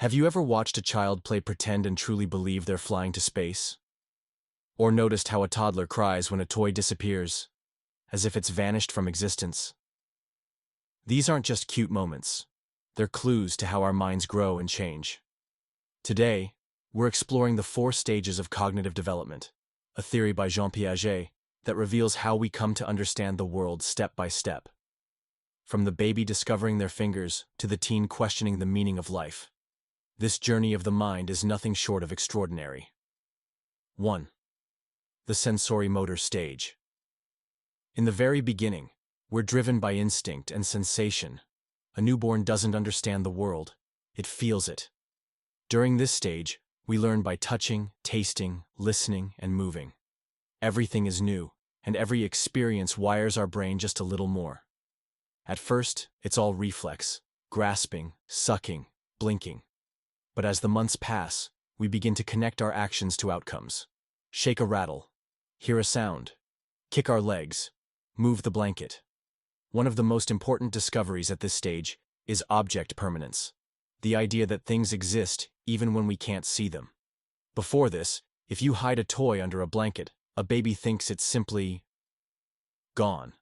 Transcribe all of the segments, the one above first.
Have you ever watched a child play pretend and truly believe they're flying to space? Or noticed how a toddler cries when a toy disappears, as if it's vanished from existence? These aren't just cute moments. They're clues to how our minds grow and change. Today, we're exploring the 4 stages of cognitive development, a theory by Jean Piaget that reveals how we come to understand the world step by step. From the baby discovering their fingers to the teen questioning the meaning of life, this journey of the mind is nothing short of extraordinary. 1. The sensorimotor stage. In the very beginning, we're driven by instinct and sensation. A newborn doesn't understand the world, it feels it. During this stage, we learn by touching, tasting, listening, and moving. Everything is new, and every experience wires our brain just a little more. At first, it's all reflex, grasping, sucking, blinking. But as the months pass, we begin to connect our actions to outcomes. Shake a rattle, hear a sound, kick our legs, move the blanket. One of the most important discoveries at this stage is object permanence, the idea that things exist even when we can't see them. Before this, if you hide a toy under a blanket, a baby thinks it's simply gone.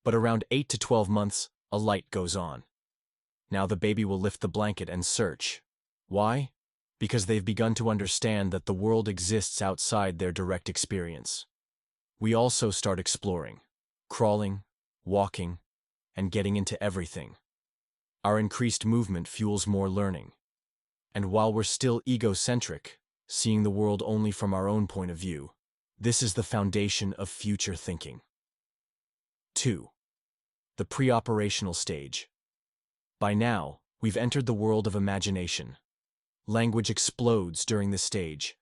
But around 8 to 12 months, a light goes on. Now the baby will lift the blanket and search. Why? Because they've begun to understand that the world exists outside their direct experience. We also start exploring, crawling, walking, and getting into everything. Our increased movement fuels more learning. And while we're still egocentric, seeing the world only from our own point of view, this is the foundation of future thinking. 2. The preoperational stage. By now, we've entered the world of imagination. Language explodes during this stage.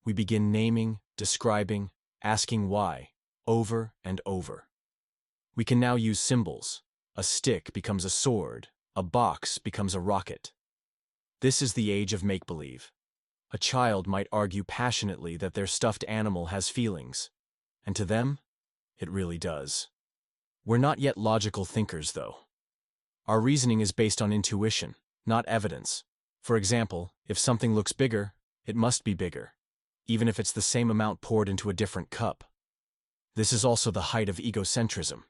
We begin naming, describing, asking why, over and over. We can now use symbols. A stick becomes a sword, a box becomes a rocket. This is the age of make-believe. A child might argue passionately that their stuffed animal has feelings, and to them, it really does. We're not yet logical thinkers, though. Our reasoning is based on intuition, not evidence. For example, if something looks bigger, it must be bigger, even if it's the same amount poured into a different cup. This is also the height of egocentrism.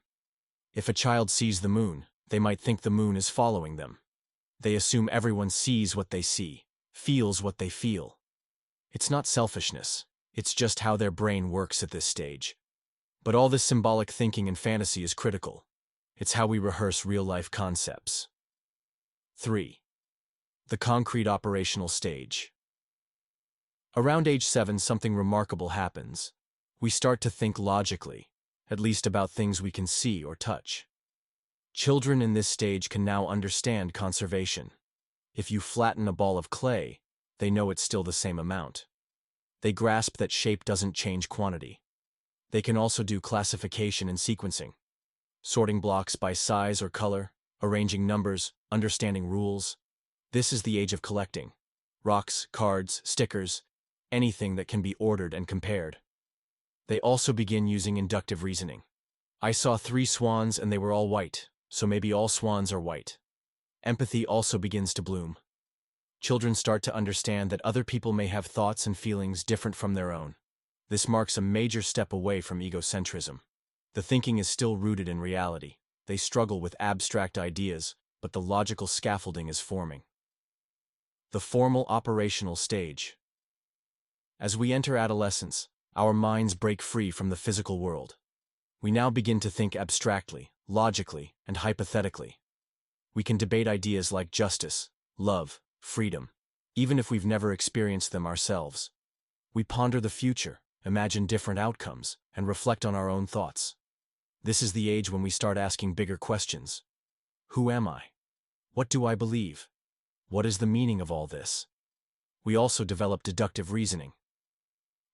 If a child sees the moon, they might think the moon is following them. They assume everyone sees what they see, feels what they feel. It's not selfishness, it's just how their brain works at this stage. But all this symbolic thinking and fantasy is critical. It's how we rehearse real-life concepts. 3. The concrete operational stage. Around age 7, something remarkable happens. We start to think logically, at least about things we can see or touch. Children in this stage can now understand conservation. If you flatten a ball of clay, they know it's still the same amount. They grasp that shape doesn't change quantity. They can also do classification and sequencing, sorting blocks by size or color, arranging numbers, understanding rules. This is the age of collecting. Rocks, cards, stickers, anything that can be ordered and compared. They also begin using inductive reasoning. I saw 3 swans and they were all white, so maybe all swans are white. Empathy also begins to bloom. Children start to understand that other people may have thoughts and feelings different from their own. This marks a major step away from egocentrism. The thinking is still rooted in reality. They struggle with abstract ideas, but the logical scaffolding is forming. The formal operational stage. As we enter adolescence, our minds break free from the physical world. We now begin to think abstractly, logically, and hypothetically. We can debate ideas like justice, love, freedom, even if we've never experienced them ourselves. We ponder the future, imagine different outcomes, and reflect on our own thoughts. This is the age when we start asking bigger questions. Who am I? What do I believe? What is the meaning of all this? We also develop deductive reasoning.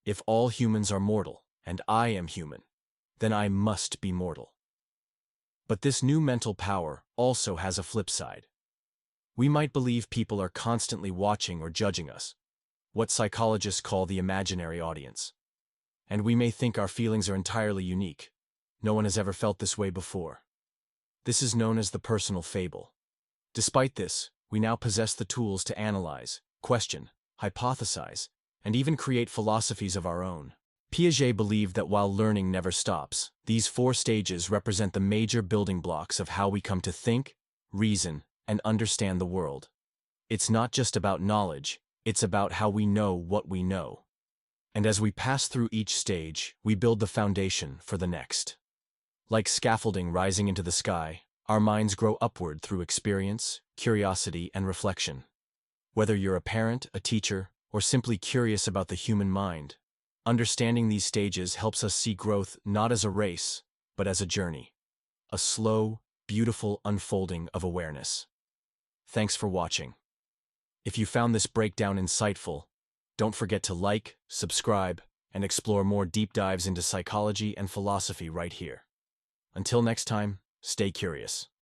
If all humans are mortal, and I am human, then I must be mortal. But this new mental power also has a flip side. We might believe people are constantly watching or judging us, what psychologists call the imaginary audience. And we may think our feelings are entirely unique. No one has ever felt this way before. This is known as the personal fable. Despite this, we now possess the tools to analyze, question, hypothesize, and even create philosophies of our own. Piaget believed that while learning never stops, these 4 stages represent the major building blocks of how we come to think, reason, and understand the world. It's not just about knowledge, it's about how we know what we know. And as we pass through each stage, we build the foundation for the next. Like scaffolding rising into the sky, our minds grow upward through experience, curiosity, and reflection. Whether you're a parent, a teacher, or simply curious about the human mind, understanding these stages helps us see growth not as a race, but as a journey. A slow, beautiful unfolding of awareness. Thanks for watching. If you found this breakdown insightful, don't forget to like, subscribe, and explore more deep dives into psychology and philosophy right here. Until next time, stay curious.